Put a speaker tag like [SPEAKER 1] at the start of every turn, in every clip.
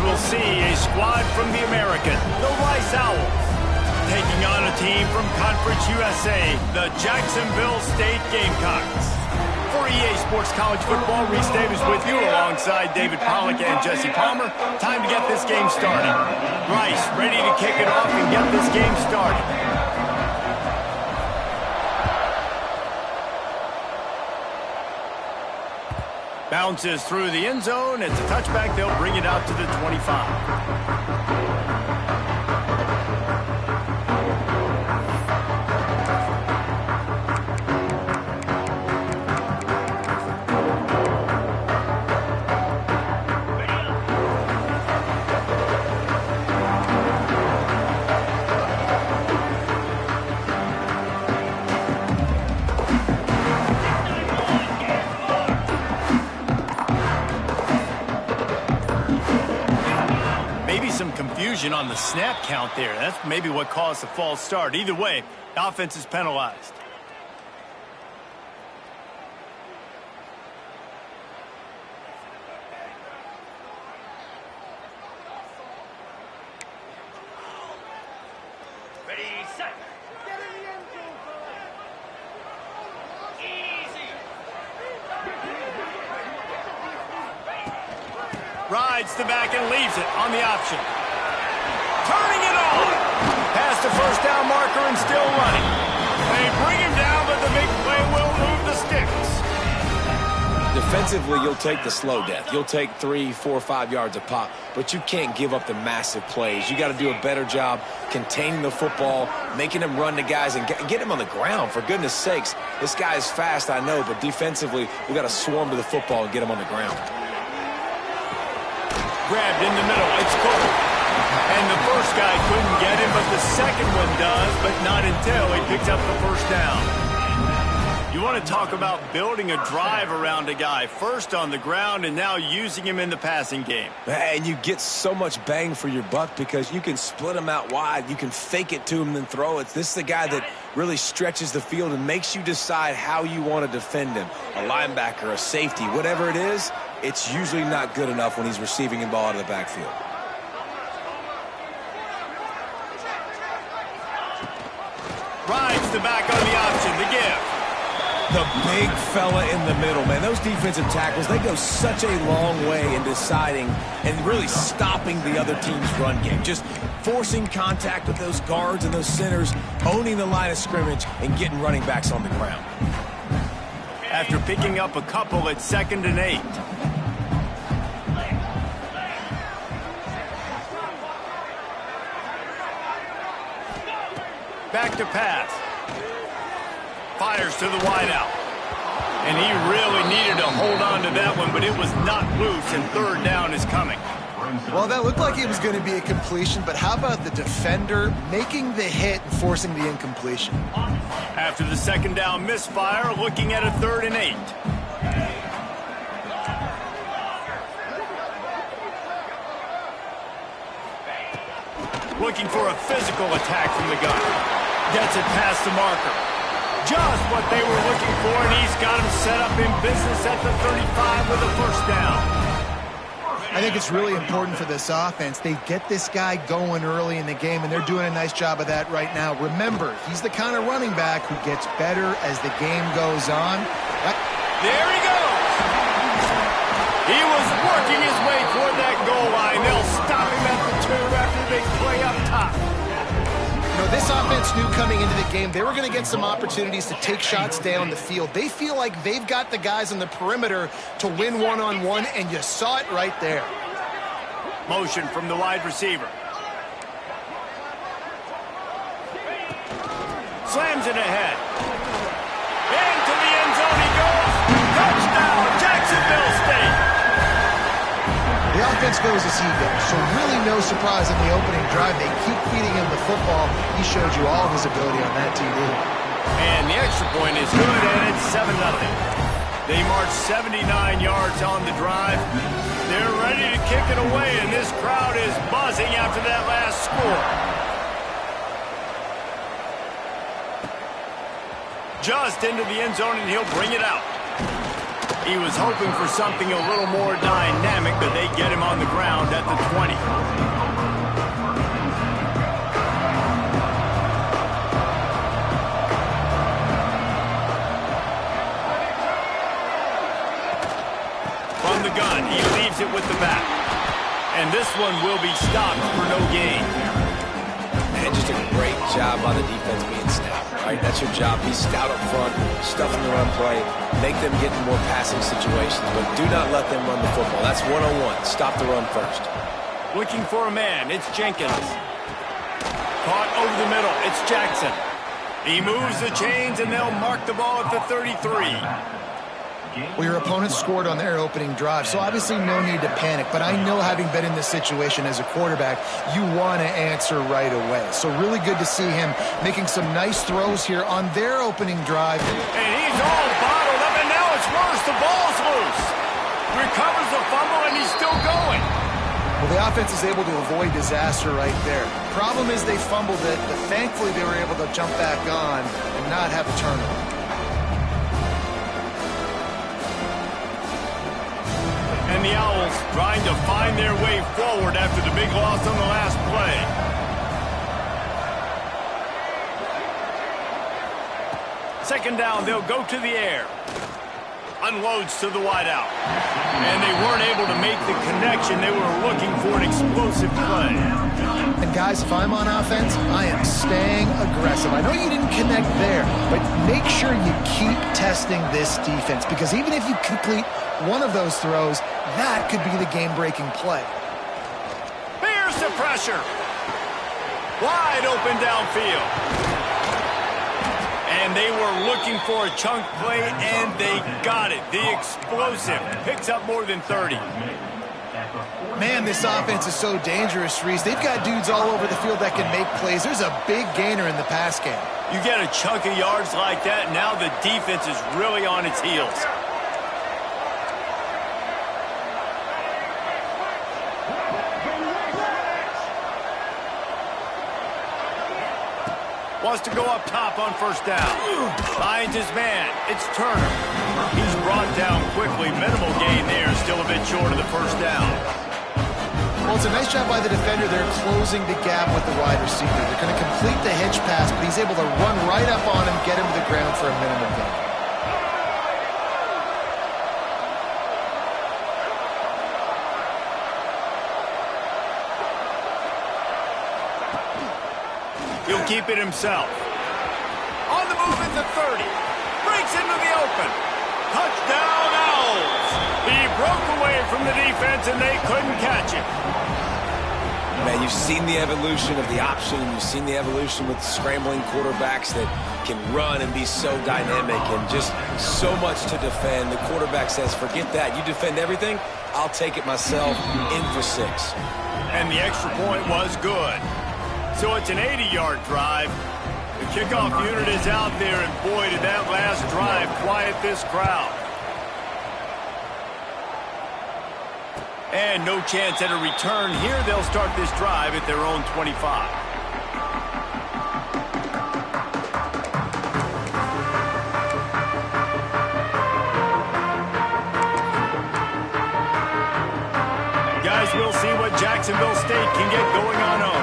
[SPEAKER 1] we'll see a squad from the American, the Rice Owls, taking on a team from Conference USA, the Jacksonville State Gamecocks. For EA Sports College Football, Reese Davis with you alongside David Pollack and Jesse Palmer. Time to get this game started. Rice ready to kick it off and get this game started. Bounces through the end zone. It's a touchback. They'll bring it out to the 25. On the snap count there. That's maybe what caused the false start. Either way, the offense is penalized.
[SPEAKER 2] Ready, set. Get in the end zone. Easy.
[SPEAKER 1] Rides the back and leaves it on the option. Turning it on. Past the first down marker and still running. They bring him down, but the big play will move the sticks.
[SPEAKER 3] Defensively, you'll take the slow death. You'll take 3, 4, 5 yards a pop, but you can't give up the massive plays. You got to do a better job containing the football, making them run to guys, and get him on the ground. For goodness sakes, this guy is fast, I know, but defensively, we got to swarm to the football and get him on the ground.
[SPEAKER 1] Grabbed in the middle. It's Cole. And the first guy couldn't get him, but the second one does, but not until he picks up the first down. You want to talk about building a drive around a guy, first on the ground and now using him in the passing game.
[SPEAKER 3] And you get so much bang for your buck because you can split him out wide. You can fake it to him and then throw it. This is the guy that really stretches the field and makes you decide how you want to defend him. A linebacker, a safety, whatever it is, it's usually not good enough when he's receiving the ball out of the backfield.
[SPEAKER 1] Rides the back on the option, the give.
[SPEAKER 3] The big fella in the middle, man. Those defensive tackles, they go such a long way in deciding and really stopping the other team's run game. Just forcing contact with those guards and those centers, owning the line of scrimmage, and getting running backs on the ground.
[SPEAKER 1] After picking up a couple, it's 2nd and 8. Back to pass. Fires to the wideout. And he really needed to hold on to that one, but it was not loose, and 3rd down is coming.
[SPEAKER 4] Well, that looked like it was going to be a completion, but how about the defender making the hit and forcing the incompletion?
[SPEAKER 1] After the 2nd down misfire, looking at a 3rd and 8. Looking for a physical attack from the gun. Gets it past the marker. Just what they were looking for, and he's got him set up in business at the 35 with a first down.
[SPEAKER 4] I think it's really important for this offense. They get this guy going early in the game, and they're doing a nice job of that right now. Remember, he's the kind of running back who gets better as the game goes on.
[SPEAKER 1] There he goes. He was working his way toward that goal line. They'll stop him at the 2 after they play up top.
[SPEAKER 4] You know, this offense knew coming into the game they were going to get some opportunities to take shots down the field. They feel like they've got the guys on the perimeter to win one-on-one, and you saw it right there.
[SPEAKER 1] Motion from the wide receiver. Slams it ahead. Into the end zone he goes. Touchdown, Jacksonville State.
[SPEAKER 4] The offense goes as he goes, so really no surprise in the opening drive. They keep feeding him the football. He showed you all of his ability on that TD.
[SPEAKER 1] And the extra point is good, and it's 7-0. They march 79 yards on the drive. They're ready to kick it away, and this crowd is buzzing after that last score. Just into the end zone, and he'll bring it out. He was hoping for something a little more dynamic, but they get him on the ground at the 20. From the gun, he leaves it with the back. And this one will be stopped for no gain.
[SPEAKER 3] And just a great job by the defense being stout, right? That's your job. Be stout up front, stuffing the run play, make them get in more passing situations, but do not let them run the football. That's one-on-one. Stop the run first.
[SPEAKER 1] Looking for a man. It's Jenkins. Caught over the middle. It's Jackson. He moves the chains, and they'll mark the ball at the 33.
[SPEAKER 4] Well, your opponent scored on their opening drive, so obviously no need to panic. But I know, having been in this situation as a quarterback, you want to answer right away. So really good to see him making some nice throws here on their opening drive.
[SPEAKER 1] And he's all bottled up, and now it's worse. The ball's loose. Recovers the fumble, and he's still going.
[SPEAKER 4] Well, the offense is able to avoid disaster right there. Problem is they fumbled it, but thankfully they were able to jump back on and not have a turnover.
[SPEAKER 1] And the Owls trying to find their way forward after the big loss on the last play. Second down, they'll go to the air. Unloads to the wideout. And they weren't able to make the connection. They were looking for an explosive play.
[SPEAKER 4] And guys, if I'm on offense, I am staying aggressive. I know you didn't connect there, but make sure you keep testing this defense, because even if you complete one of those throws, that could be the game-breaking play.
[SPEAKER 1] Here's the pressure. Wide open downfield. And they were looking for a chunk play, and they got it. The explosive picks up more than 30.
[SPEAKER 4] Man, this offense is so dangerous, Reese. They've got dudes all over the field that can make plays. There's a big gainer in the pass game.
[SPEAKER 1] You get a chunk of yards like that, now the defense is really on its heels. Wants to go up top on first down. Finds his man. It's Turner. He's brought down quickly. Minimal gain there. Still a bit short of the first down.
[SPEAKER 4] Well, it's a nice job by the defender there, closing the gap with the wide receiver. They're going to complete the hitch pass, but he's able to run right up on him, get him to the ground for a minimal gain.
[SPEAKER 1] He'll keep it himself. On the move at the 30. Breaks into the open. Touchdown, Owls. He broke away from the defense, and they couldn't catch him.
[SPEAKER 3] Man, you've seen the evolution of the option. You've seen the evolution with scrambling quarterbacks that can run and be so dynamic, and just so much to defend. The quarterback says, forget that. You defend everything, I'll take it myself. In for 6.
[SPEAKER 1] And the extra point was good. So it's an 80-yard drive. The kickoff unit is out there, and boy, did that last drive quiet this crowd. And no chance at a return here. They'll start this drive at their own 25. Guys, we'll see what Jacksonville State can get going on home.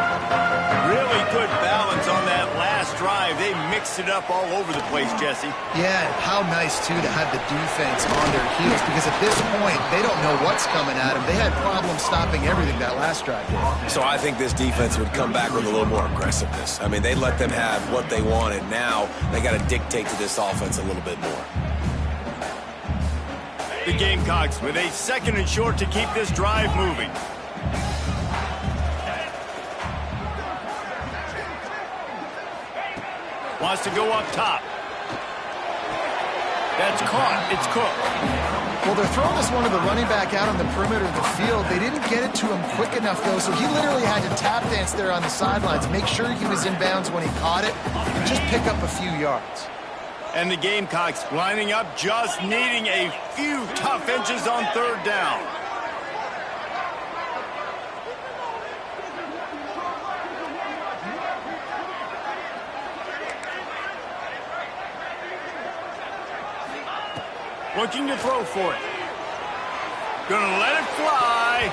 [SPEAKER 1] Really good balance on that last drive. They mixed it up all over the place, Jesse.
[SPEAKER 4] Yeah, and how nice, too, to have the defense on their heels, because at this point, they don't know what's coming at them. They had problems stopping everything that last drive did.
[SPEAKER 3] So I think this defense would come back with a little more aggressiveness. I mean, they let them have what they wanted. Now they got to dictate to this offense a little bit more.
[SPEAKER 1] The Gamecocks with a 2nd and short to keep this drive moving. Wants to go up top. That's caught. It's Cook.
[SPEAKER 4] Well, they're throwing this one to the running back out on the perimeter of the field. They didn't get it to him quick enough, though, so he literally had to tap dance there on the sidelines, make sure he was in bounds when he caught it, and just pick up a few yards.
[SPEAKER 1] And the Gamecocks lining up, just needing a few tough inches on 3rd down. Looking to throw for it. Gonna let it fly.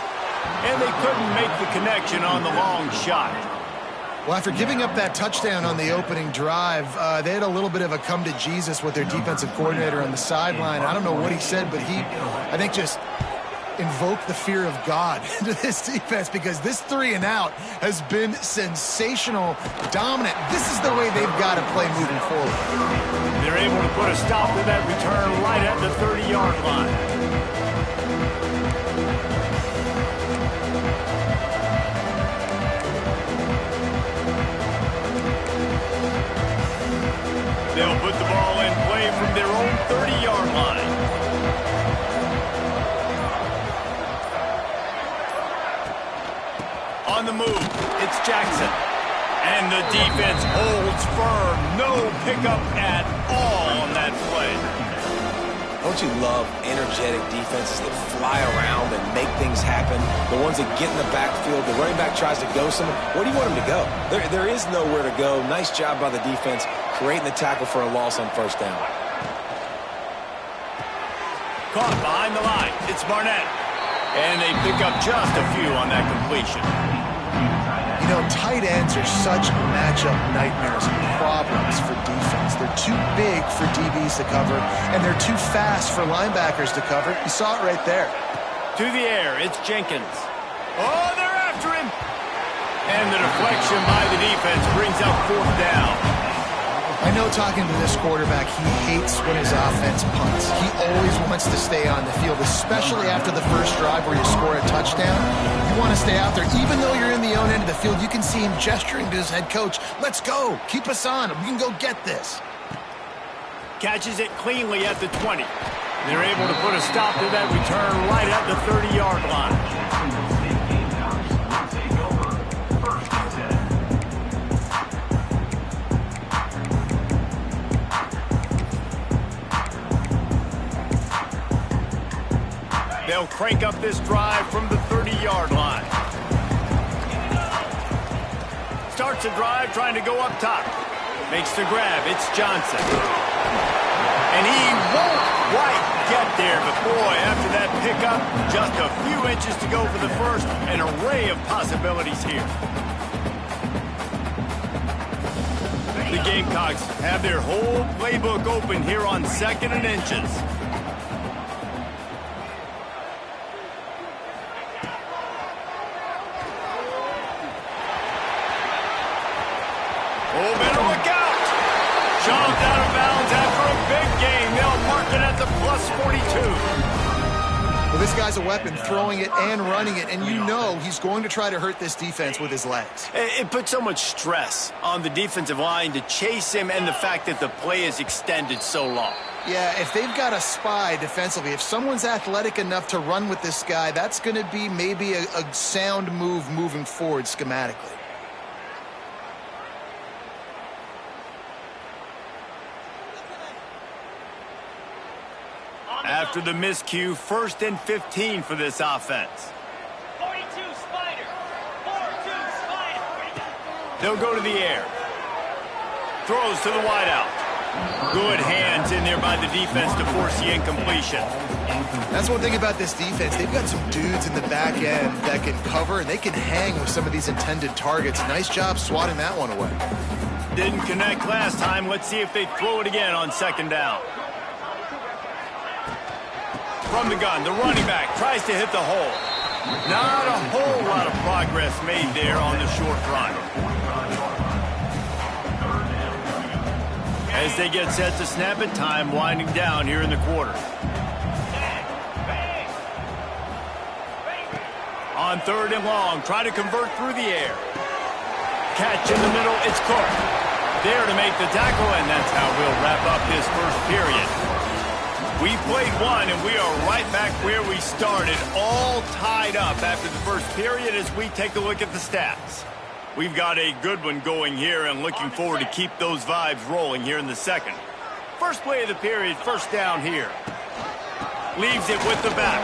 [SPEAKER 1] And they couldn't make the connection on the long shot.
[SPEAKER 4] Well, after giving up that touchdown on the opening drive, they had a little bit of a come to Jesus with their defensive coordinator on the sideline. I don't know what he said, but he, I think, just invoked the fear of God into this defense, because this 3-and-out has been sensational, dominant. This is the way they've got to play moving forward.
[SPEAKER 1] They're able to put a stop to that return right at the 30-yard line. They'll put the ball in play from their own 30-yard line. On the move, it's Jackson. And the defense holds firm. No pickup at all on that play.
[SPEAKER 3] Don't you love energetic defenses that fly around and make things happen? The ones that get in the backfield, the running back tries to go somewhere. Where do you want him to go? There is nowhere to go. Nice job by the defense creating the tackle for a loss on first down.
[SPEAKER 1] Caught behind the line. It's Barnett. And they pick up just a few on that completion.
[SPEAKER 4] You know, tight ends are such matchup nightmares and problems for defense. They're too big for DBs to cover, and they're too fast for linebackers to cover. You saw it right there.
[SPEAKER 1] To the air, it's Jenkins. Oh, they're after him. And the deflection by the defense brings up fourth down.
[SPEAKER 4] I know, talking to this quarterback, he hates when his offense punts. He always wants to stay on the field, especially after the first drive where you score a touchdown. You want to stay out there. Even though you're in the own end of the field, you can see him gesturing to his head coach. Let's go. Keep us on. We can go get this.
[SPEAKER 1] Catches it cleanly at the 20. They're able to put a stop to that return right at the 30-yard line. They'll crank up this drive from the 30-yard line. Starts a drive trying to go up top. Makes the grab. It's Johnson. And he won't quite get there. But boy, after that pickup, just a few inches to go for the first. An array of possibilities here. The Gamecocks have their whole playbook open here on 2nd and inches. Oh, better look out. Shoved out of bounds after a big game. They'll mark it at the +42.
[SPEAKER 4] Well, this guy's a weapon, throwing it and running it, and you know he's going to try to hurt this defense with his legs.
[SPEAKER 1] It puts so much stress on the defensive line to chase him, and the fact that the play is extended so long.
[SPEAKER 4] Yeah, if they've got a spy defensively, if someone's athletic enough to run with this guy, that's going to be maybe a sound move moving forward schematically.
[SPEAKER 1] After the miscue, 1st and 15 for this offense.
[SPEAKER 2] 42 Spider. 4-2 Spider.
[SPEAKER 1] They'll go to the air. Throws to the wideout. Good hands in there by the defense to force the incompletion.
[SPEAKER 4] That's one thing about this defense. They've got some dudes in the back end that can cover, and they can hang with some of these intended targets. Nice job swatting that one away.
[SPEAKER 1] Didn't connect last time. Let's see if they throw it again on 2nd down. From the gun, the running back tries to hit the hole. Not a whole lot of progress made there on the short run. As they get set to snap it, time winding down here in the quarter. On 3rd and long, try to convert through the air. Catch in the middle, it's Cook. There to make the tackle, and that's how we'll wrap up this first period. We played one, and we are right back where we started, all tied up after the first period as we take a look at the stats. We've got a good one going here and looking forward to keep those vibes rolling here in the second. First play of the period, 1st down here. Leaves it with the back.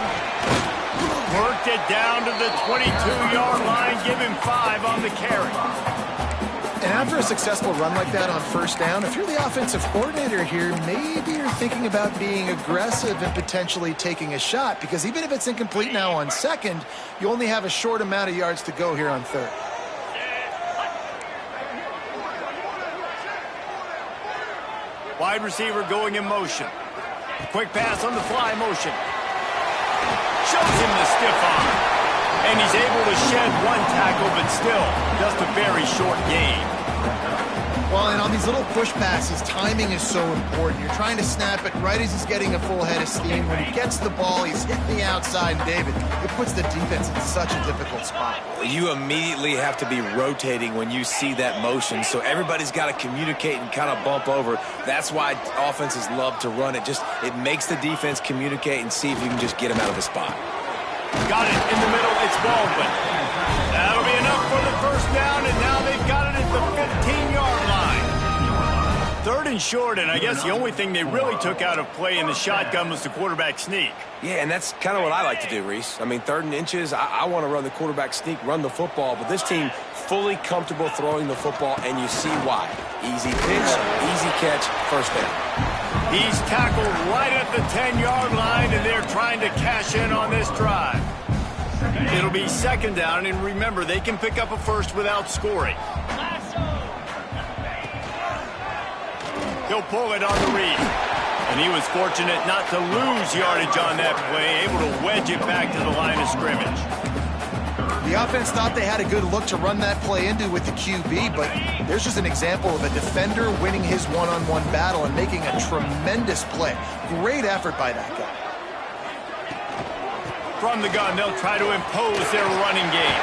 [SPEAKER 1] Worked it down to the 22-yard line, give him 5 on the carry.
[SPEAKER 4] And after a successful run like that on first down, if you're the offensive coordinator here, maybe you're thinking about being aggressive and potentially taking a shot, because even if it's incomplete now on second, you only have a short amount of yards to go here on third.
[SPEAKER 1] Wide receiver going in motion. Quick pass on the fly motion. Shows him the stiff arm. And he's able to shed one tackle, but still just a very short game.
[SPEAKER 4] Well, and on these little push passes, timing is so important. You're trying to snap it right as he's getting a full head of steam. When he gets the ball, he's hitting the outside, and David, it puts the defense in such a difficult spot.
[SPEAKER 3] You immediately have to be rotating when you see that motion, so everybody's got to communicate and kind of bump over. That's why offenses love to run it. It makes the defense communicate and see if you can just get him out of the spot.
[SPEAKER 1] Got it in the middle. It's Baldwin. That'll be enough for the first down, and now they've got it at the 15-yard line. Third and short, and I guess the only thing they really took out of play in the shotgun was the quarterback sneak.
[SPEAKER 3] Yeah, and that's kind of what I like to do, Reese. I mean, 3rd and inches, I want to run the quarterback sneak, run the football, but this team fully comfortable throwing the football, and you see why. Easy pitch, easy catch, first down.
[SPEAKER 1] He's tackled right at the 10-yard line, and they're trying to cash in on this drive. It'll be second down, and remember, they can pick up a first without scoring. He'll pull it on the read. And he was fortunate not to lose yardage on that play, able to wedge it back to the line of scrimmage.
[SPEAKER 4] The offense thought they had a good look to run that play into with the QB, but there's just an example of a defender winning his one-on-one battle and making a tremendous play. Great effort by that guy.
[SPEAKER 1] From the gun, they'll try to impose their running game.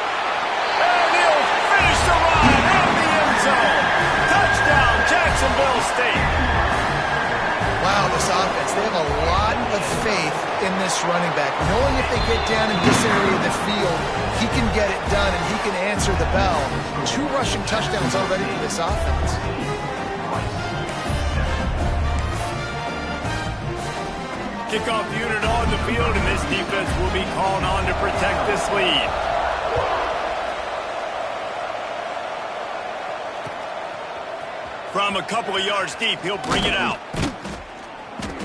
[SPEAKER 1] And he'll finish the run out the end zone. Touchdown, Jacksonville State.
[SPEAKER 4] Wow, this offense, they have a lot of faith in this running back, knowing if they get down in this area of the field, he can get it done and he can answer the bell. 2 rushing touchdowns already for this offense.
[SPEAKER 1] Kickoff unit on the field, and this defense will be called on to protect this lead. From a couple of yards deep, he'll bring it out.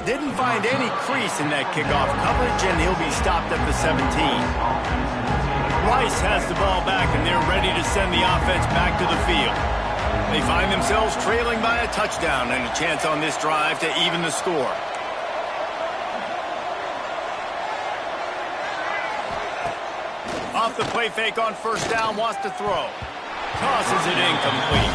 [SPEAKER 1] Didn't find any crease in that kickoff coverage, and he'll be stopped at the 17. Rice has the ball back, and they're ready to send the offense back to the field. They find themselves trailing by a touchdown and a chance on this drive to even the score. Off the play fake on first down, wants to throw. Tosses it incomplete.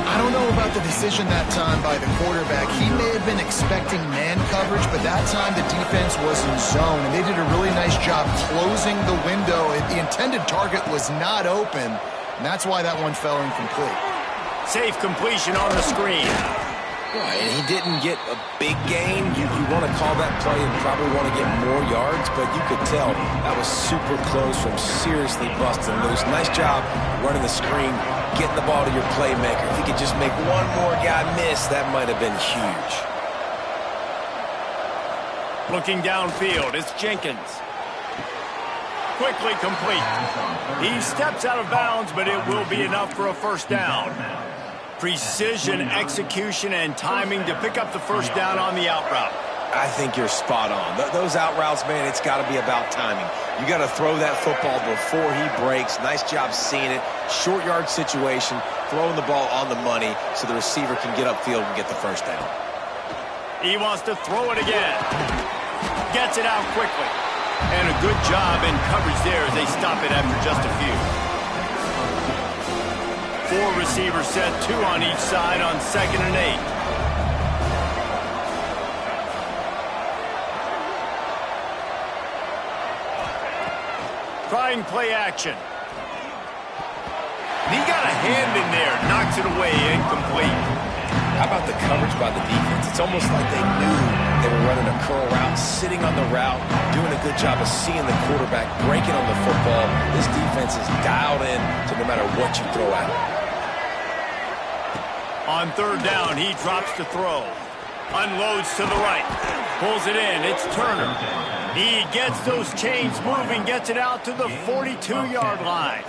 [SPEAKER 4] I don't know about the decision that time by the quarterback. He may have been expecting man coverage, but that time the defense was in zone, and they did a really nice job closing the window. The intended target was not open, and that's why that one fell incomplete.
[SPEAKER 1] Safe completion on the screen.
[SPEAKER 3] Right, and he didn't get a big gain. You want to call that play and probably want to get more yards, but you could tell that was super close from seriously busting loose. Nice job running the screen, getting the ball to your playmaker. If he could just make one more guy miss, that might have been huge.
[SPEAKER 1] Looking downfield, it's Jenkins. Quickly complete. He steps out of bounds, but it will be enough for a first down. Precision, execution, and timing to pick up the first down on the out route.
[SPEAKER 3] I think you're spot on. Those out routes, man, it's got to be about timing. You got to throw that football before he breaks. Nice job seeing it. Short yard situation, throwing the ball on the money so the receiver can get upfield and get the first down.
[SPEAKER 1] He wants to throw it again. Gets it out quickly. And a good job in coverage there as they stop it after just a few. 4 receivers set, 2 on each side on 2nd and 8. Trying play action. He got a hand in there, knocks it away, incomplete.
[SPEAKER 3] How about the coverage by the defense? It's almost like they knew they were running a curl route, sitting on the route, doing a good job of seeing the quarterback, breaking on the football. This defense is dialed in to no matter what you throw at him.
[SPEAKER 1] On 3rd down, he drops to throw. Unloads to the right. Pulls it in. It's Turner. He gets those chains moving, gets it out to the 42-yard line.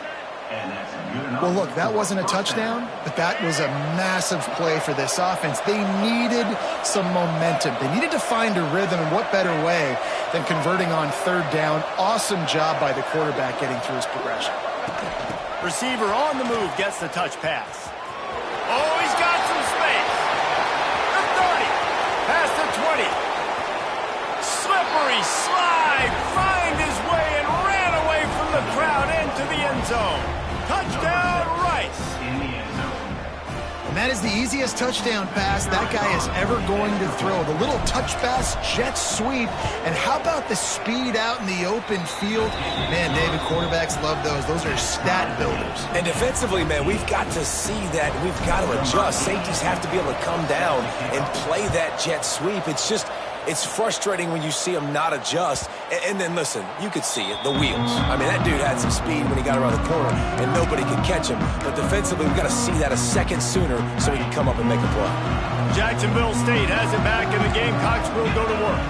[SPEAKER 4] Well, look, that wasn't a touchdown, but that was a massive play for this offense. They needed some momentum. They needed to find a rhythm, and what better way than converting on third down. Awesome job by the quarterback getting through his progression.
[SPEAKER 1] Receiver on the move gets the touch pass. Oh, he's got some space. The 30, past the 20. Slippery slide, find his way and ran away from the crowd into the end zone. Touchdown, Rice.
[SPEAKER 4] And that is the easiest touchdown pass that guy is ever going to throw. The little touch pass, jet sweep, and how about the speed out in the open field? Man, David, quarterbacks love those. Those are stat builders.
[SPEAKER 3] And defensively, man, we've got to see that. We've got to adjust. Safeties have to be able to come down and play that jet sweep. It's frustrating when you see him not adjust. And then, listen, you could see it, the wheels. I mean, that dude had some speed when he got around the corner, and nobody could catch him. But defensively, we've got to see that a second sooner so he can come up and make a play.
[SPEAKER 1] Jacksonville State has it back, and the Gamecocks will go to work.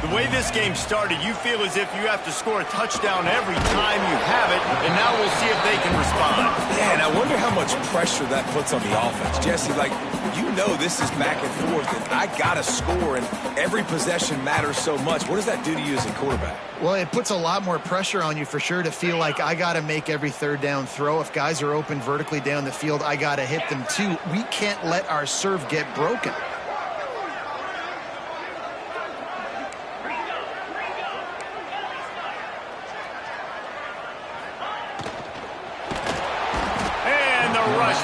[SPEAKER 1] The way this game started, you feel as if you have to score a touchdown every time you have it, and now we'll see if they can respond.
[SPEAKER 3] Yeah, and I wonder how much pressure that puts on the offense. Jesse, like, you know this is back and forth, and I got to score, and every possession matters so much. What does that do to you as a quarterback?
[SPEAKER 4] Well, it puts a lot more pressure on you for sure to feel like I got to make every third down throw. If guys are open vertically down the field, I got to hit them too. We can't let our serve get broken.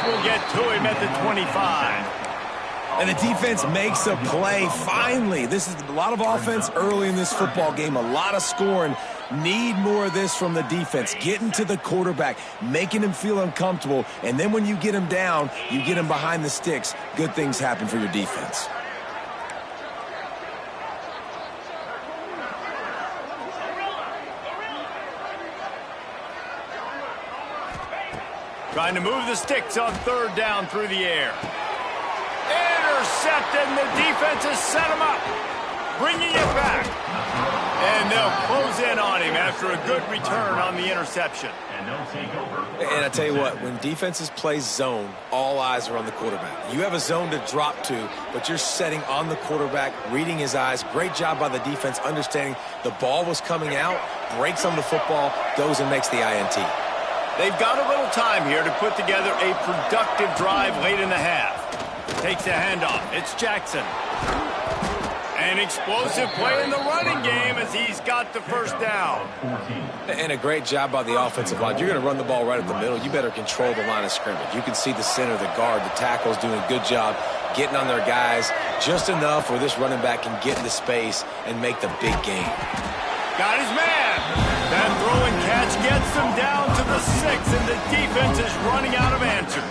[SPEAKER 1] Will get to him at the 25.
[SPEAKER 3] And the defense makes a play finally. This is a lot of offense early in this football game, a lot of scoring. Need more of this from the defense. Getting to the quarterback, making him feel uncomfortable, and then when you get him down, you get him behind the sticks. Good things happen for your defense.
[SPEAKER 1] Trying to move the sticks on third down through the air. Intercepted, and the defense has set him up. Bringing it back. And they'll close in on him after a good return on the interception.
[SPEAKER 3] And I tell you what, when defenses play zone, all eyes are on the quarterback. You have a zone to drop to, but you're setting on the quarterback, reading his eyes. Great job by the defense, understanding the ball was coming out, breaks on the football, goes and makes the INT.
[SPEAKER 1] They've got a little time here to put together a productive drive late in the half. Takes a handoff. It's Jackson. An explosive play in the running game as he's got the first down.
[SPEAKER 3] And a great job by the offensive line. You're going to run the ball right up the middle. You better control the line of scrimmage. You can see the center, the guard, the tackles doing a good job getting on their guys just enough where this running back can get into space and make the big game.
[SPEAKER 1] Got his man. That throw and catch gets them down to the 6, and the defense is running out of answers.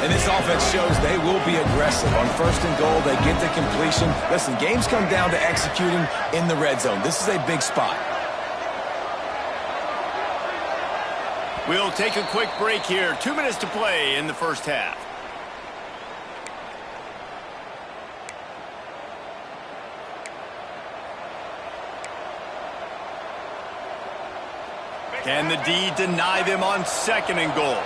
[SPEAKER 3] And this offense shows they will be aggressive. On first and goal, they get the completion. Listen, games come down to executing in the red zone. This is a big spot.
[SPEAKER 1] We'll take a quick break here. 2 minutes to play in the first half. Can the D deny them on second and goal?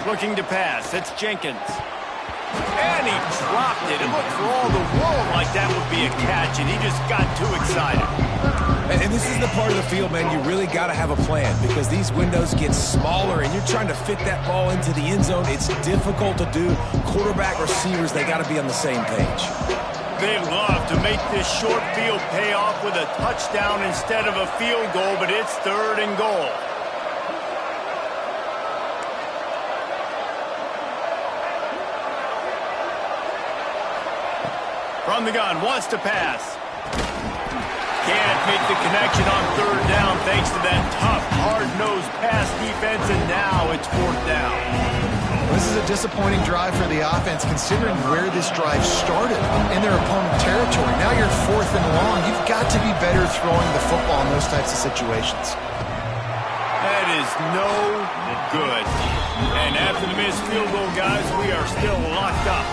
[SPEAKER 1] Looking to pass. It's Jenkins. And he dropped it. It looked for all the world like that would be a catch, and he just got too excited.
[SPEAKER 3] And this is the part of the field, man, you really got to have a plan because these windows get smaller and you're trying to fit that ball into the end zone. It's difficult to do. Quarterback, receivers, they got to be on the same page.
[SPEAKER 1] They love to make this short field pay off with a touchdown instead of a field goal, but it's third and goal. From the gun, wants to pass. Can't make the connection on third down thanks to that tough, hard-nosed pass defense, and now it's fourth down.
[SPEAKER 4] This is a disappointing drive for the offense considering where this drive started in their opponent territory. Now you're fourth and long. You've got to be better throwing the football in those types of situations.
[SPEAKER 1] That is no good. And after the missed field goal, guys, we are still locked up.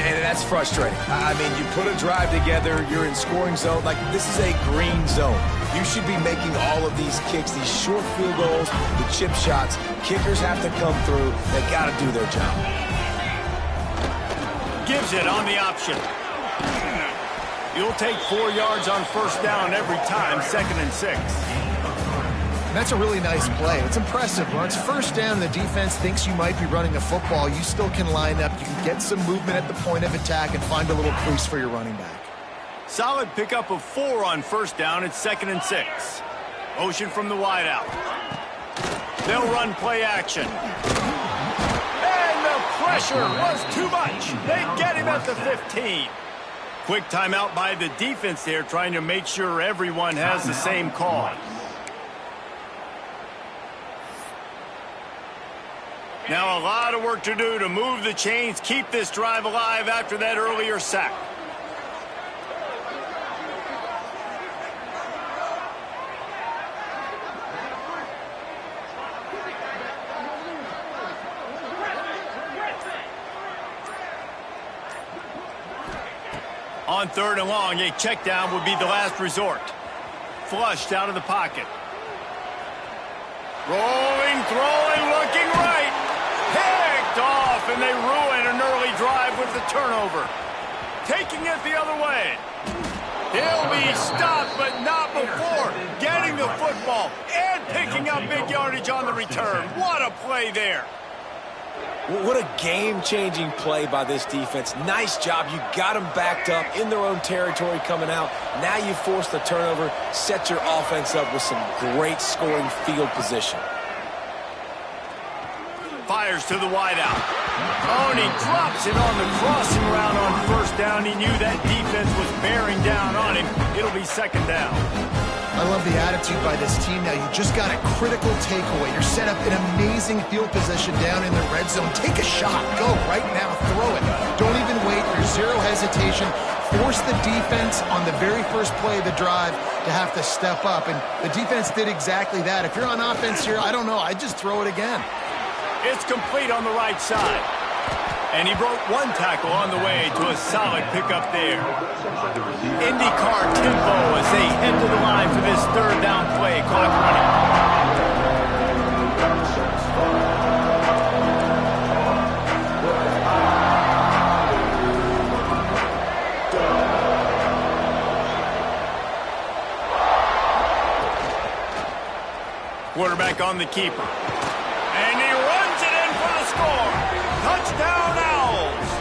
[SPEAKER 3] And that's frustrating. I mean, you put a drive together, you're in scoring zone. Like, this is a green zone. You should be making all of these kicks, these short field goals, the chip shots. Kickers have to come through. They got to do their job.
[SPEAKER 1] Gives it on the option. You'll take 4 yards on first down every time, 2nd and 6.
[SPEAKER 4] That's a really nice play. It's impressive. When it's first down and the defense thinks you might be running a football, you still can line up. You can get some movement at the point of attack and find a little crease for your running back.
[SPEAKER 1] Solid pickup of 4 on first down. It's 2nd and 6. Motion from the wideout. They'll run play action. And the pressure was too much. They get him at the 15. Quick timeout by the defense there, trying to make sure everyone has the same call. Now a lot of work to do to move the chains, keep this drive alive after that earlier sack. On 3rd and long, a check down would be the last resort. Flushed out of the pocket. Rolling, throwing, looking right. Picked off, and they ruin an early drive with the turnover. Taking it the other way. He'll be stopped, but not before getting the football and picking up big yardage on the return. What a play there.
[SPEAKER 3] What a game-changing play by this defense. Nice job. You got them backed up in their own territory coming out. Now you force the turnover, set your offense up with some great scoring field position.
[SPEAKER 1] Fires to the wideout. Oh, and he drops it on the crossing route on first down. He knew that defense was bearing down on him. It'll be 2nd down.
[SPEAKER 4] I love the attitude by this team now. You just got a critical takeaway. You're set up in amazing field position down in the red zone. Take a shot. Go right now. Throw it. Don't even wait. There's zero hesitation. Force the defense on the very first play of the drive to have to step up. And the defense did exactly that. If you're on offense here, I don't know. I'd just throw it again.
[SPEAKER 1] It's complete on the right side. And he broke 1 tackle on the way to a solid pickup there. IndyCar tempo as they head to the line for this 3rd down play. Clock running. Quarterback on the keeper. And he runs it in for the score. Touchdown, Owls.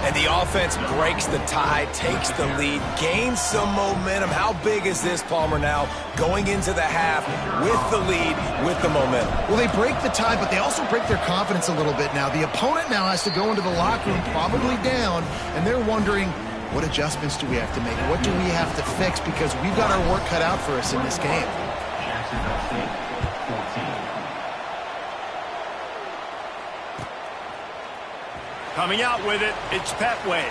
[SPEAKER 3] And the offense breaks the tie, takes the lead, gains some momentum. How big is this, Palmer, now going into the half with the lead, with the momentum?
[SPEAKER 4] Well, they break the tie, but they also break their confidence a little bit now. The opponent now has to go into the locker room probably down, and they're wondering, what adjustments do we have to make? What do we have to fix? Because we've got our work cut out for us in this game.
[SPEAKER 1] Coming out with it, it's Petway.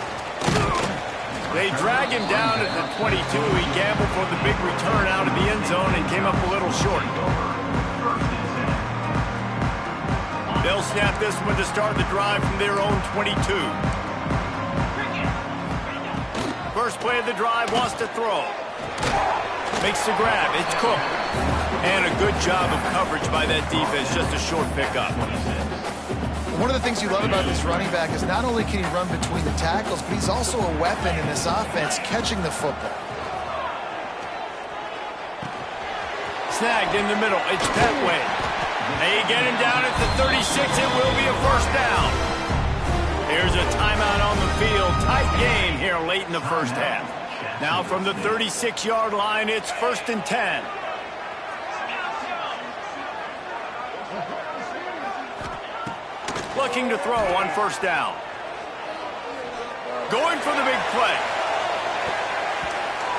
[SPEAKER 1] They drag him down at the 22. He gambled for the big return out of the end zone and came up a little short. They'll snap this one to start the drive from their own 22. First play of the drive, wants to throw. Makes the grab, it's Cook. And a good job of coverage by that defense, just a short pickup.
[SPEAKER 4] One of the things you love about this running back is not only can he run between the tackles, but he's also a weapon in this offense, catching the football.
[SPEAKER 1] Snagged in the middle, it's Petway. They get him down at the 36, it will be a first down. Here's a timeout on the field. Tight game here late in the first half. Now from the 36-yard line, it's 1st and 10. Looking to throw on first down. Going for the big play.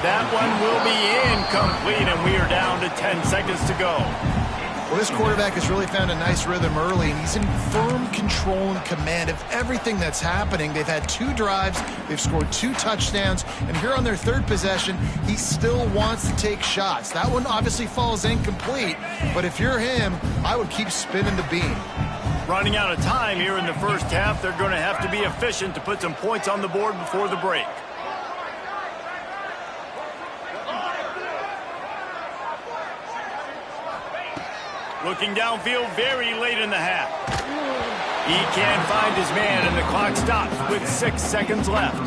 [SPEAKER 1] That one will be incomplete, and we are down to 10 seconds to go.
[SPEAKER 4] Well, this quarterback has really found a nice rhythm early, and he's in firm control and command of everything that's happening. They've had 2 drives, they've scored 2 touchdowns, and here on their 3rd possession, he still wants to take shots. That one obviously falls incomplete, but if you're him, I would keep spinning the beam.
[SPEAKER 1] Running out of time here in the first half. They're going to have to be efficient to put some points on the board before the break. Looking downfield very late in the half. He can't find his man, and the clock stops with 6 seconds left.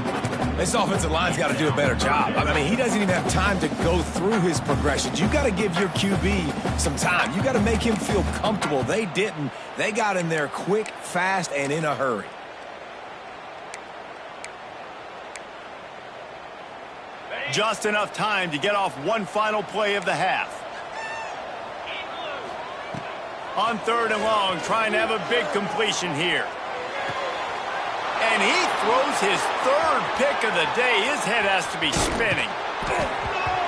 [SPEAKER 3] This offensive line's got to do a better job. I mean, he doesn't even have time to go through his progressions. You got to give your QB some time. You got to make him feel comfortable. They didn't. They got in there quick, fast, and in a hurry.
[SPEAKER 1] Just enough time to get off one final play of the half. On 3rd and long, trying to have a big completion here. And he throws his 3rd pick of the day. His head has to be spinning.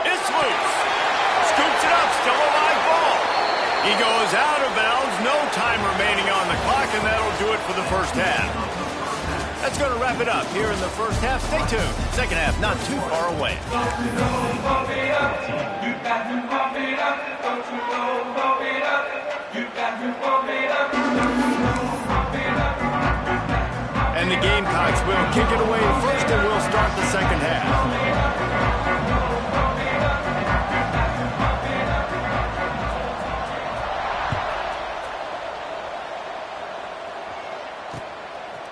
[SPEAKER 1] It's loose. Scoops it up, still a live ball. He goes out of bounds, no time remaining on the clock, and that'll do it for the first half. That's going to wrap it up here in the first half. Stay tuned. Second half, not too far away. And the Gamecocks will kick it away first, and we'll start the second half.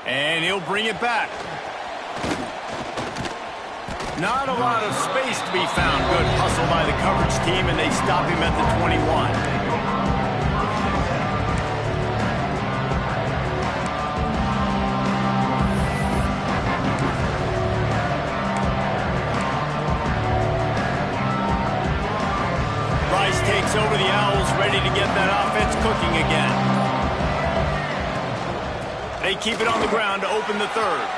[SPEAKER 1] And he'll bring it back. Not a lot of space to be found. Good hustle by the coverage team, and they stop him at the 21. Takes over the Owls, ready to get that offense cooking again. They keep it on the ground to open the 3rd.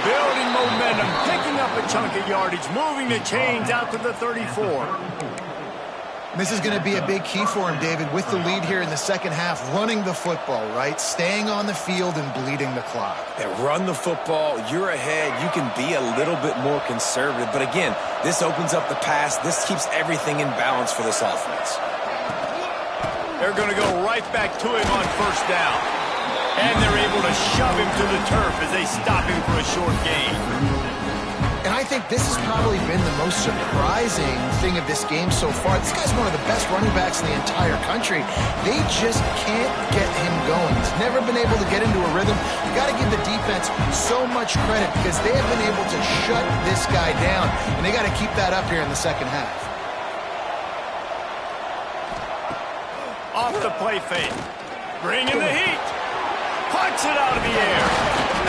[SPEAKER 1] Building momentum, picking up a chunk of yardage, moving the chains out to the 34.
[SPEAKER 4] This is going to be a big key for him, David, with the lead here in the second half, running the football, right? Staying on the field and bleeding the clock.
[SPEAKER 3] Yeah, run the football. You're ahead. You can be a little bit more conservative. But again, this opens up the pass. This keeps everything in balance for this offense.
[SPEAKER 1] They're going to go right back to him on 1st down. And they're able to shove him to the turf as they stop him for a short gain.
[SPEAKER 4] And I think this has probably been the most surprising thing of this game so far. This guy's one of the best running backs in the entire country. They just can't get him going. He's never been able to get into a rhythm. You got to give the defense so much credit because they have been able to shut this guy down, and they got to keep that up here in the second half.
[SPEAKER 1] Off the play fake. Bringing the heat. Punts it out of the air.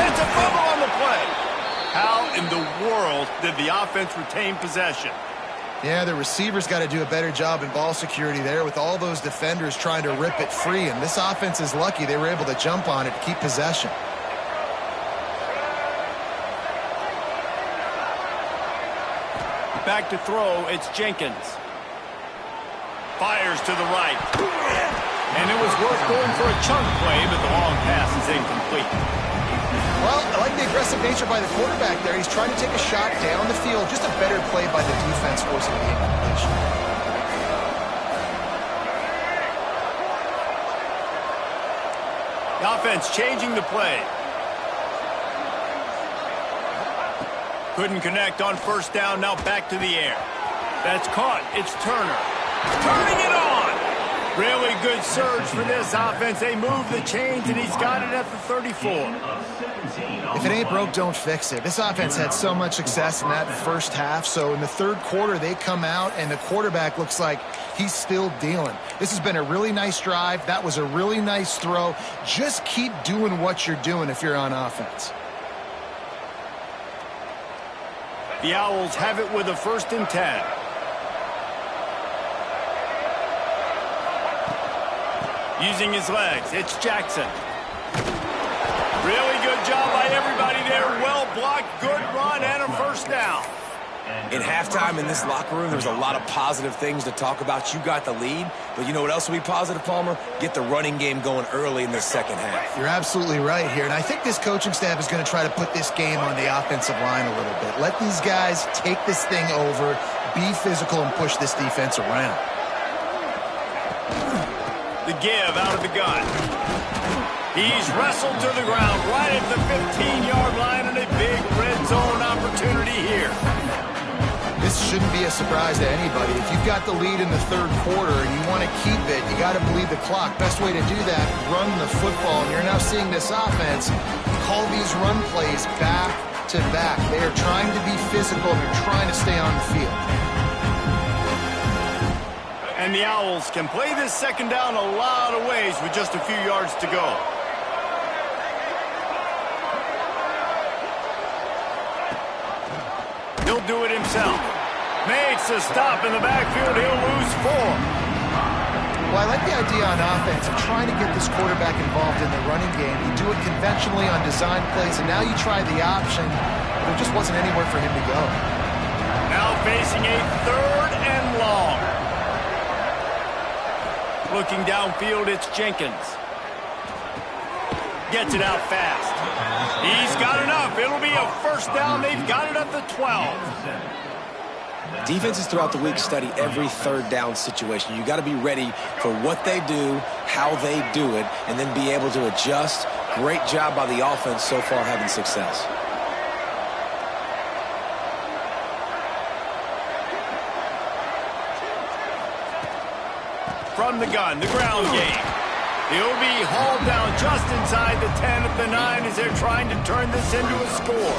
[SPEAKER 1] It's a fumble on the play. How in the world did the offense retain possession?
[SPEAKER 4] Yeah, the receivers got to do a better job in ball security there with all those defenders trying to rip it free. And this offense is lucky they were able to jump on it to keep possession.
[SPEAKER 1] Back to throw, it's Jenkins. Fires to the right. And it was worth going for a chunk play, but the long pass is incomplete.
[SPEAKER 4] Well, I like the aggressive nature by the quarterback there. He's trying to take a shot down the field. Just a better play by the defense forcing the incompletion.
[SPEAKER 1] The offense changing the play. Couldn't connect on 1st down. Now back to the air. That's caught. It's Turner. Turning it on. Really good surge for this offense. They move the chains, and he's got it at the 34.
[SPEAKER 4] If it ain't broke, don't fix it. This offense had so much success in that first half, so in the 3rd quarter, they come out, and the quarterback looks like he's still dealing. This has been a really nice drive. That was a really nice throw. Just keep doing what you're doing if you're on offense.
[SPEAKER 1] The Owls have it with a 1st and 10. Using his legs, it's Jackson. Really good job by everybody there. Well blocked, good run, and a 1st down.
[SPEAKER 3] In halftime in this locker room, there's a lot of positive things to talk about. You got the lead, but you know what else will be positive, Palmer? Get the running game going early in the second half.
[SPEAKER 4] You're absolutely right here, and I think this coaching staff is going to try to put this game on the offensive line a little bit. Let these guys take this thing over, be physical, and push this defense around.
[SPEAKER 1] The give out of the gun. He's wrestled to the ground right at the 15-yard line, and a big red zone opportunity here.
[SPEAKER 4] This shouldn't be a surprise to anybody. If you've got the lead in the third quarter and you want to keep it, you got to bleed the clock. Best way to do that, run the football. And you're now seeing this offense call these run plays back to back. They are trying to be physical. They're trying to stay on the field.
[SPEAKER 1] And the Owls can play this second down a lot of ways with just a few yards to go. He'll do it himself. Makes a stop in the backfield. He'll lose 4.
[SPEAKER 4] Well, I like the idea on offense of trying to get this quarterback involved in the running game. You do it conventionally on design plays, and now you try the option. There just wasn't anywhere for him to go.
[SPEAKER 1] Now facing a 3rd and long. Looking downfield, it's Jenkins. Gets it out fast. He's got enough. It'll be a first down. They've got it at the 12.
[SPEAKER 3] Defenses throughout the week study every third down situation. You got to be ready for what they do, how they do it, and then be able to adjust. Great job by the offense so far having success.
[SPEAKER 1] From the gun, the ground game. He'll be hauled down just inside the 10 of the 9 as they're trying to turn this into a score.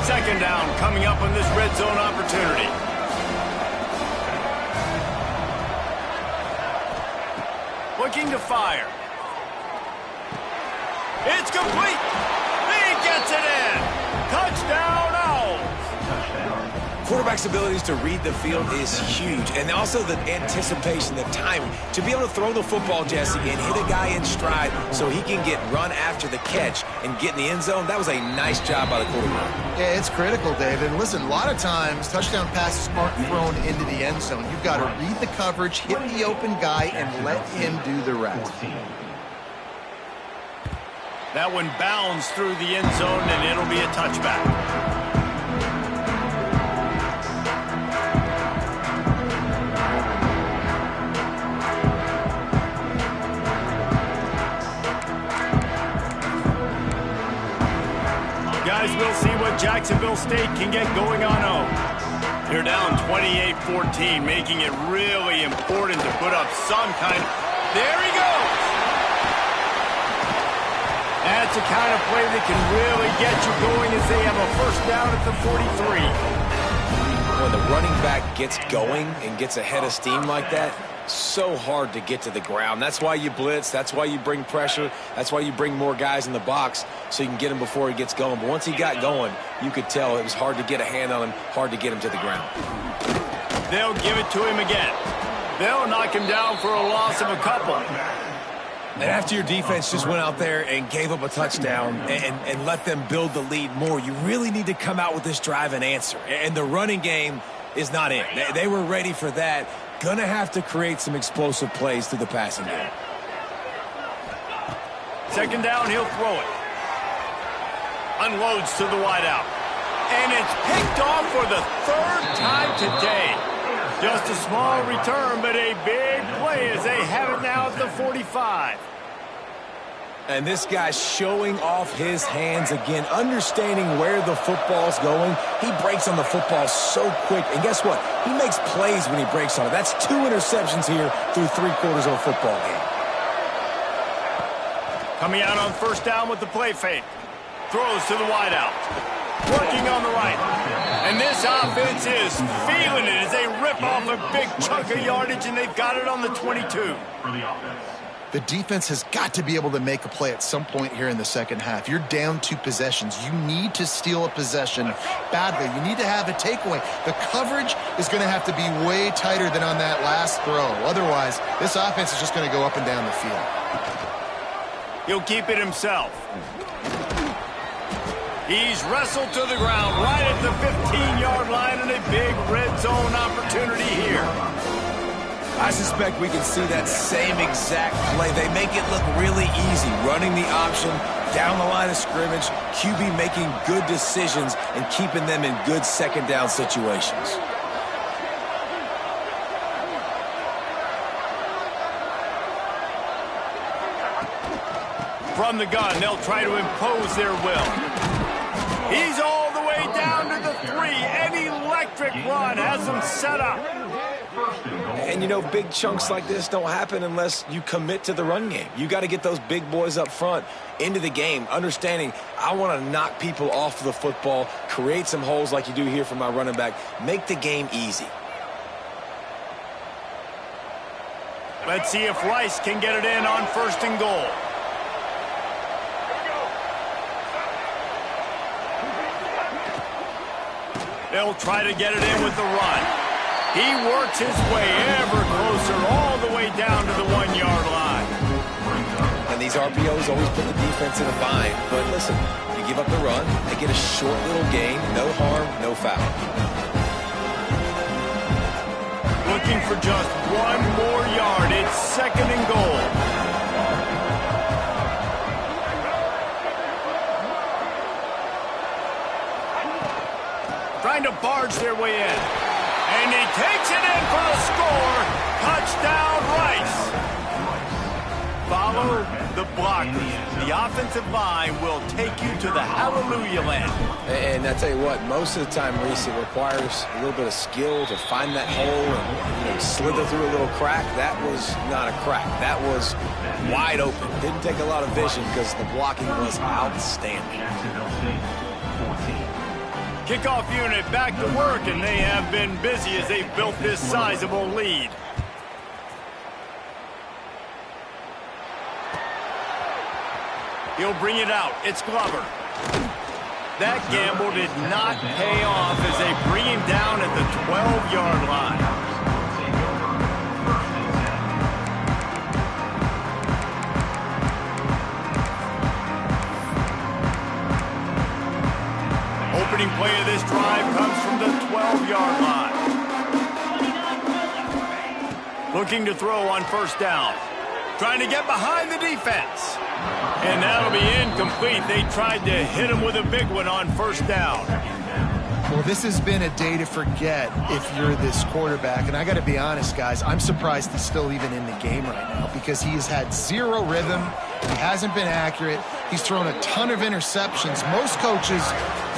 [SPEAKER 1] Second down coming up on this red zone opportunity. Looking to fire. It's complete. He gets it in. Touchdown, Owls.
[SPEAKER 3] Quarterback's abilities to read the field is huge, and also the anticipation, the timing. To be able to throw the football, Jesse, and hit a guy in stride so he can get run after the catch and get in the end zone, that was a nice job by the quarterback.
[SPEAKER 4] Yeah, it's critical, David. And listen, a lot of times touchdown passes aren't thrown into the end zone. You've got to read the coverage, hit the open guy, and let him do the rest.
[SPEAKER 1] That one bounds through the end zone, and it'll be a touchback. Guys, we'll see what Jacksonville State can get going on home. They're down 28-14, making it really important to put up some kind of... There he goes! That's a kind of play that can really get you going as they have a first down at the 43.
[SPEAKER 3] When the running back gets going and gets ahead of steam like that, so hard to get to the ground. That's why you blitz. That's why you bring pressure. That's why you bring more guys in the box so you can get him before he gets going. But once he got going, you could tell it was hard to get a hand on him, hard to get him to the ground.
[SPEAKER 1] They'll give it to him again. They'll knock him down for a loss of a couple.
[SPEAKER 3] And after your defense just went out there and gave up a touchdown and let them build the lead more, you really need to come out with this drive and answer. And the running game is not in. They were ready for that. Gonna have to create some explosive plays through the passing game.
[SPEAKER 1] Second down, he'll throw it. Unloads to the wideout. And it's picked off for the 3rd time today. Just a small return, but a big play as they have it now at the 45.
[SPEAKER 3] And this guy's showing off his hands again, understanding where the football's going. He breaks on the football so quick. And guess what? He makes plays when he breaks on it. That's 2 interceptions here through 3 quarters of a football game.
[SPEAKER 1] Coming out on first down with the play fake. Throws to the wideout. Working on the right. And this offense is feeling it as they rip off a big chunk of yardage, and they've got it on the 22.
[SPEAKER 4] The defense has got to be able to make a play at some point here in the second half. You're down 2 possessions. You need to steal a possession badly. You need to have a takeaway. The coverage is going to have to be way tighter than on that last throw. Otherwise, this offense is just going to go up and down the field.
[SPEAKER 1] He'll keep it himself. He's wrestled to the ground right at the 15-yard line, and a big red zone opportunity here.
[SPEAKER 3] I suspect we can see that same exact play. They make it look really easy, running the option down the line of scrimmage, QB making good decisions and keeping them in good second down situations.
[SPEAKER 1] From the gun, they'll try to impose their will. He's all the way down to the 3. An electric run has him set up.
[SPEAKER 3] And, you know, big chunks like this don't happen unless you commit to the run game. You got to get those big boys up front into the game, understanding I want to knock people off the football, create some holes like you do here for my running back, make the game easy.
[SPEAKER 1] Let's see if Rice can get it in on 1st and goal. They'll try to get it in with the run. He works his way ever closer all the way down to the 1-yard line.
[SPEAKER 3] And these RPOs always put the defense in a bind. But listen, you give up the run, they get a short little gain, no harm, no foul.
[SPEAKER 1] Looking for just 1 more yard. It's 2nd and goal. Trying to barge their way in. And he takes it in for the score. Touchdown, Rice. Follow the blockers. The offensive line will take you to the hallelujah land.
[SPEAKER 3] And I tell you what, most of the time, Reese, it requires a little bit of skill to find that hole and slither through a little crack. That was not a crack. That was wide open. Didn't take a lot of vision because the blocking was outstanding.
[SPEAKER 1] Kickoff unit back to work, and they have been busy as they've built this sizable lead. He'll bring it out. It's Glover. That gamble did not pay off as they bring him down at the 12-yard line. Opening play of this drive comes from the 12-yard line. Looking to throw on 1st down. Trying to get behind the defense. And that'll be incomplete. They tried to hit him with a big one on 1st down.
[SPEAKER 4] Well, this has been a day to forget if you're this quarterback. And I got to be honest, guys, I'm surprised he's still even in the game right now because he has had 0 rhythm. He hasn't been accurate. He's thrown a ton of interceptions. Most coaches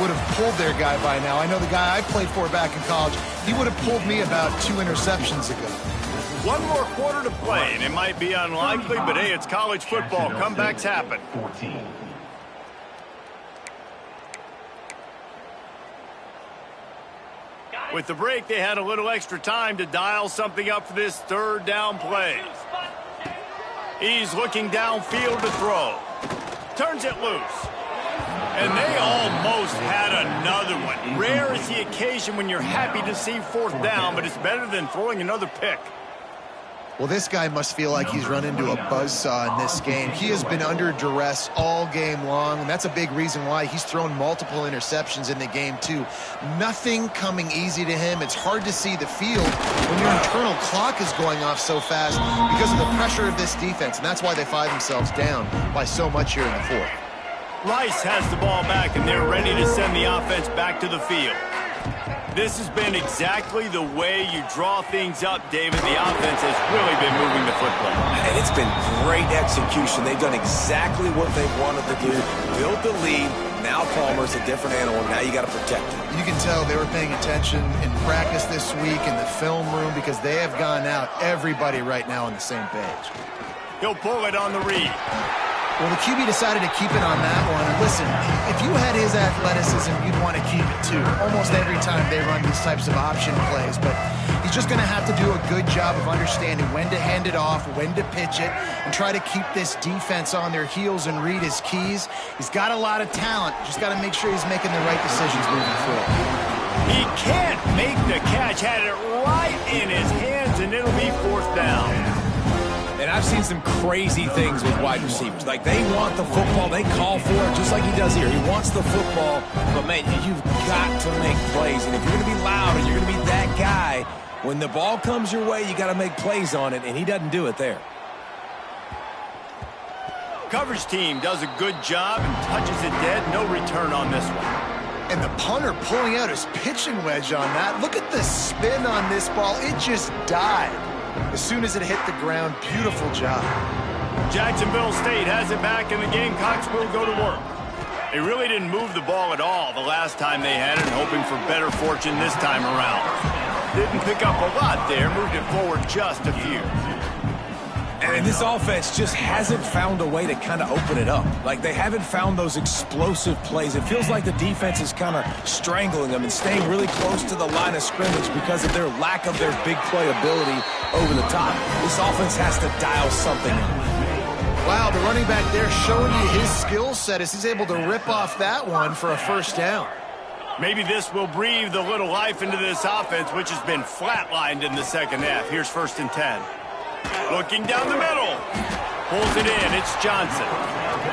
[SPEAKER 4] would have pulled their guy by now. I know the guy I played for back in college, he would have pulled me about 2 interceptions ago.
[SPEAKER 1] 1 more quarter to play, and it might be unlikely, but hey, it's college football. Comebacks happen. With the break, they had a little extra time to dial something up for this 3rd down play. He's looking downfield to throw. Turns it loose. And they almost had another one. Rare is the occasion when you're happy to see 4th down, but it's better than throwing another pick.
[SPEAKER 4] Well, this guy must feel like he's run into a buzzsaw in this game. He has been under duress all game long, and that's a big reason why he's thrown multiple interceptions in the game, too. Nothing coming easy to him. It's hard to see the field when your internal clock is going off so fast because of the pressure of this defense, and that's why they find themselves down by so much here in the 4th.
[SPEAKER 1] Rice has the ball back, and they're ready to send the offense back to the field. This has been exactly the way you draw things up, David. The offense has really been moving the football.
[SPEAKER 3] And it's been great execution. They've done exactly what they wanted to do. Built the lead. Now Palmer's a different animal. Now you got to protect him.
[SPEAKER 4] You can tell they were paying attention in practice this week in the film room because they have gone out, everybody right now on the same page.
[SPEAKER 1] He'll pull it on the read.
[SPEAKER 4] Well, the QB decided to keep it on that one. And listen, if you had his athleticism, you'd want to keep it too. Almost every time they run these types of option plays. But he's just going to have to do a good job of understanding when to hand it off, when to pitch it, and try to keep this defense on their heels and read his keys. He's got a lot of talent. Just got to make sure he's making the right decisions moving forward.
[SPEAKER 1] He can't make the catch. Had it right in his hands, and it'll be 4th down.
[SPEAKER 3] And I've seen some crazy things with wide receivers. Like, they want the football. They call for it just like he does here. He wants the football. But, man, you've got to make plays. And if you're going to be loud and you're going to be that guy, when the ball comes your way, you got to make plays on it. And he doesn't do it there.
[SPEAKER 1] Coverage team does a good job and touches it dead. No return on this one.
[SPEAKER 4] And the punter pulling out his pitching wedge on that. Look at the spin on this ball. It just died as soon as it hit the ground. Beautiful job.
[SPEAKER 1] Jacksonville State has it back, and the Gamecocks will go to work. They really didn't move the ball at all the last time they had it, hoping for better fortune this time around. Didn't pick up a lot there, moved it forward just a few.
[SPEAKER 3] And this offense just hasn't found a way to kind of open it up. Like, they haven't found those explosive plays. It feels like the defense is kind of strangling them and staying really close to the line of scrimmage because of their lack of their big play ability over the top. This offense has to dial something up.
[SPEAKER 4] Wow, the running back there showing you his skill set as he's able to rip off that one for a first down.
[SPEAKER 1] Maybe this will breathe a little life into this offense, which has been flatlined in the second half. Here's 1st and 10. Looking down the middle. Pulls it in. It's Johnson.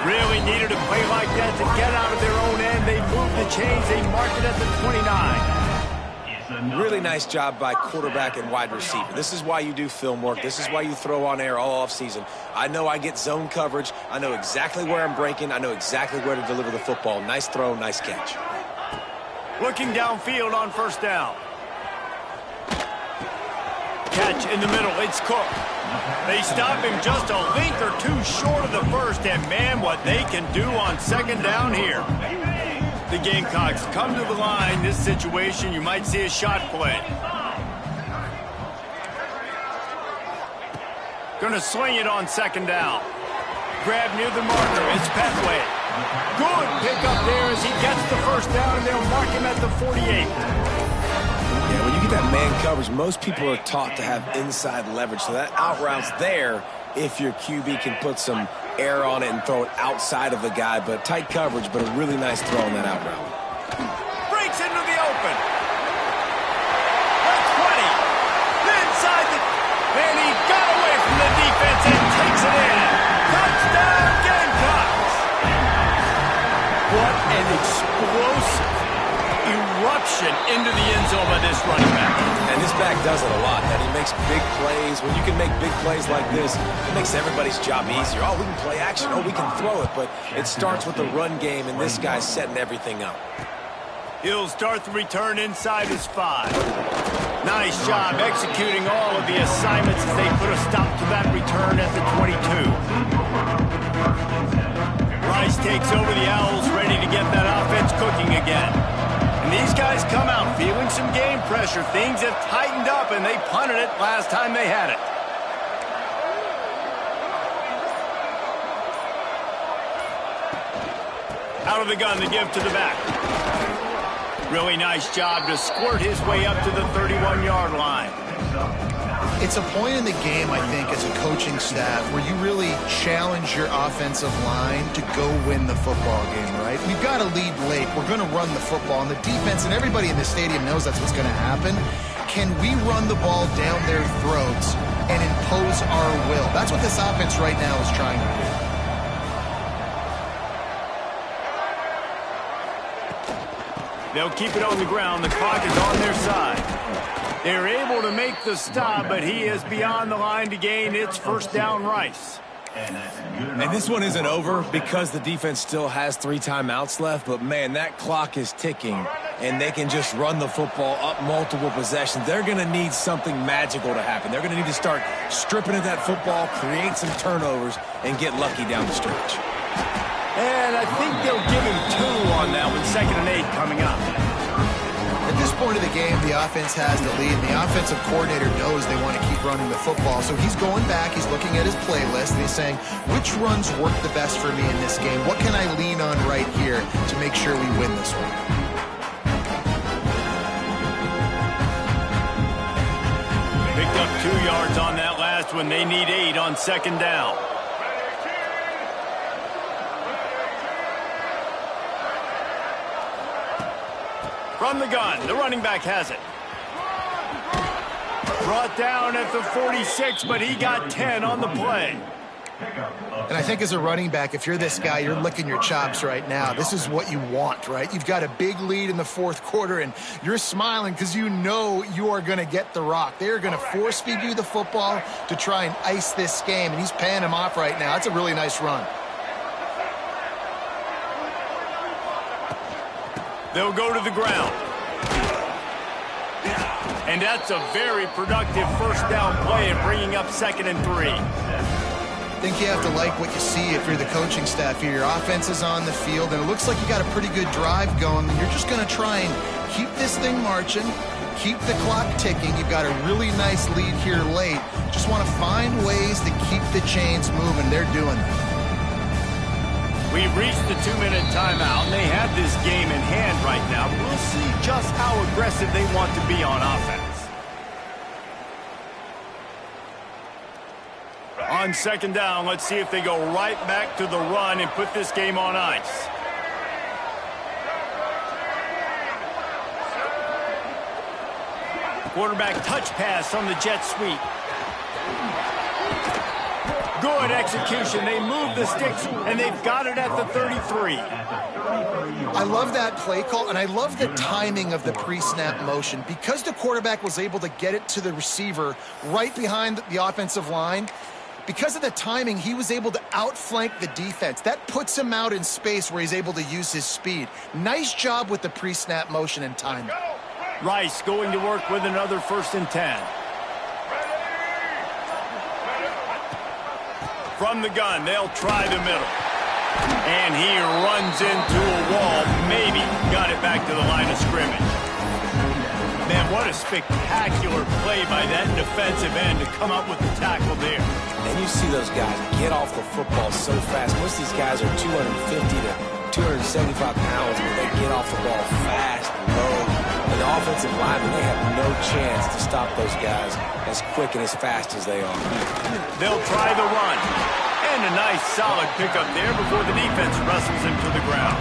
[SPEAKER 1] Really needed a play like that to get out of their own end. They moved the chains. They marked it at the 29.
[SPEAKER 3] Really nice job by quarterback and wide receiver. This is why you do film work. This is why you throw on air all offseason. I know I get zone coverage. I know exactly where I'm breaking. I know exactly where to deliver the football. Nice throw, nice catch.
[SPEAKER 1] Looking downfield on 1st down. Catch in the middle. It's Cook. They stop him just a link or two short of the first, and man, what they can do on 2nd down here. The Gamecocks come to the line. This situation, you might see a shot play. Gonna swing it on 2nd down. Grab near the marker. It's Petway. Good pickup there as he gets the 1st down, and they'll mark him at the 48.
[SPEAKER 3] Yeah, when you get that man coverage, most people are taught to have inside leverage. So that out route's there if your QB can put some air on it and throw it outside of the guy. But tight coverage, but a really nice throw on that out route.
[SPEAKER 1] Breaks into the open. The 20. Inside the... And he got away from the defense and takes it in. Touchdown, Gamecocks. What an explosive eruption into the end zone by this running back.
[SPEAKER 3] And this back does it a lot, and he makes big plays. When you can make big plays like this, it makes everybody's job easier. Oh, we can play action. Oh, we can throw it. But it starts with the run game, and this guy's setting everything up.
[SPEAKER 1] He'll start the return inside his 5. Nice job executing all of the assignments as they put a stop to that return at the 22. Rice takes over the Owls, ready to get that offense cooking again. And these guys come out feeling some game pressure. Things have tightened up, and they punted it last time they had it. Out of the gun to give to the back. Really nice job to squirt his way up to the 31-yard line.
[SPEAKER 4] It's a point in the game, I think, as a coaching staff where you really challenge your offensive line to go win the football game, right? We've got to lead late. We're going to run the football, and the defense and everybody in the stadium knows that's what's going to happen. Can we run the ball down their throats and impose our will? That's what this offense right now is trying to do.
[SPEAKER 1] They'll keep it on the ground. The clock is on their side. They're able to make the stop, but he is beyond the line to gain. It's 1st down, Rice.
[SPEAKER 3] And this one isn't over because the defense still has 3 timeouts left. But, man, that clock is ticking, and they can just run the football up multiple possessions. They're going to need something magical to happen. They're going to need to start stripping at that football, create some turnovers, and get lucky down the stretch.
[SPEAKER 1] And I think they'll give him 2 on that one. 2nd and 8 coming up.
[SPEAKER 4] At this point of the game, the offense has the lead, and the offensive coordinator knows they want to keep running the football. So he's going back, he's looking at his playlist, and he's saying, which runs work the best for me in this game? What can I lean on right here to make sure we win this one?
[SPEAKER 1] Picked up 2 yards on that last one. They need 8 on 2nd down. From the gun, the running back has it. Brought down at the 46, but he got 10 on the play.
[SPEAKER 4] And I think as a running back, if you're this guy, you're licking your chops right now. This is what you want, right? You've got a big lead in the 4th quarter, and you're smiling because you know you are going to get the rock. They're going to force feed you the football to try and ice this game, and he's paying him off right now. That's a really nice run.
[SPEAKER 1] They'll go to the ground. And that's a very productive 1st down play and bringing up 2nd and 3.
[SPEAKER 4] I think you have to like what you see if you're the coaching staff here. Your offense is on the field, and it looks like you got a pretty good drive going. You're just going to try and keep this thing marching, keep the clock ticking. You've got a really nice lead here late. Just want to find ways to keep the chains moving. They're doing that.
[SPEAKER 1] We've reached the 2-minute timeout, and they have this game in hand right now. We'll see just how aggressive they want to be on offense. On second down, let's see if they go right back to the run and put this game on ice. Quarterback touch pass on the jet sweep. Good execution. They move the sticks, and they've got it at the 33.
[SPEAKER 4] I love that play call, and I love the timing of the pre-snap motion. Because the quarterback was able to get it to the receiver right behind the offensive line, because of the timing, he was able to outflank the defense. That puts him out in space where he's able to use his speed. Nice job with the pre-snap motion and timing.
[SPEAKER 1] Rice going to work with another 1st and 10. From the gun, they'll try the middle. And he runs into a wall. Maybe got it back to the line of scrimmage. Man, what a spectacular play by that defensive end to come up with the tackle there.
[SPEAKER 3] And you see those guys get off the football so fast. Most of these guys are 250 to 275 pounds, but they get off the ball fast, low. And the offensive linemen, they have no chance to stop those guys as quick and as fast as they are.
[SPEAKER 1] They'll try the run. And a nice solid pickup there before the defense wrestles him to the ground.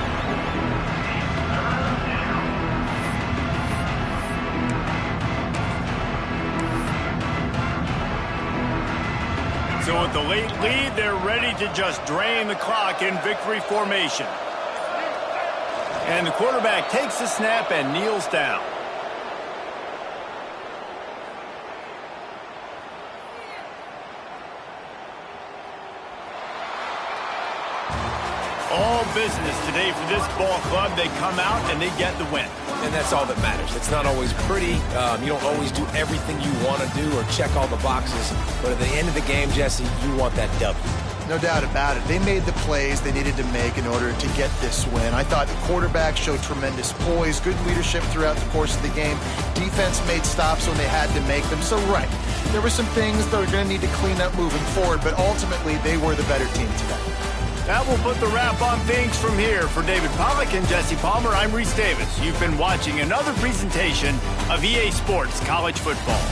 [SPEAKER 1] So with the late lead, they're ready to just drain the clock in victory formation. And the quarterback takes the snap and kneels down. All business today for this ball club. They come out and they get the win.
[SPEAKER 3] And that's all that matters. It's not always pretty. You don't always do everything you want to do or check all the boxes. But at the end of the game, Jesse, you want that W.
[SPEAKER 4] No doubt about it. They made the plays they needed to make in order to get this win. I thought the quarterback showed tremendous poise, good leadership throughout the course of the game. Defense made stops when they had to make them. So, right, there were some things that were going to need to clean up moving forward, but ultimately they were the better team today.
[SPEAKER 1] That will put the wrap on things from here. For David Pollack and Jesse Palmer, I'm Reese Davis. You've been watching another presentation of EA Sports College Football.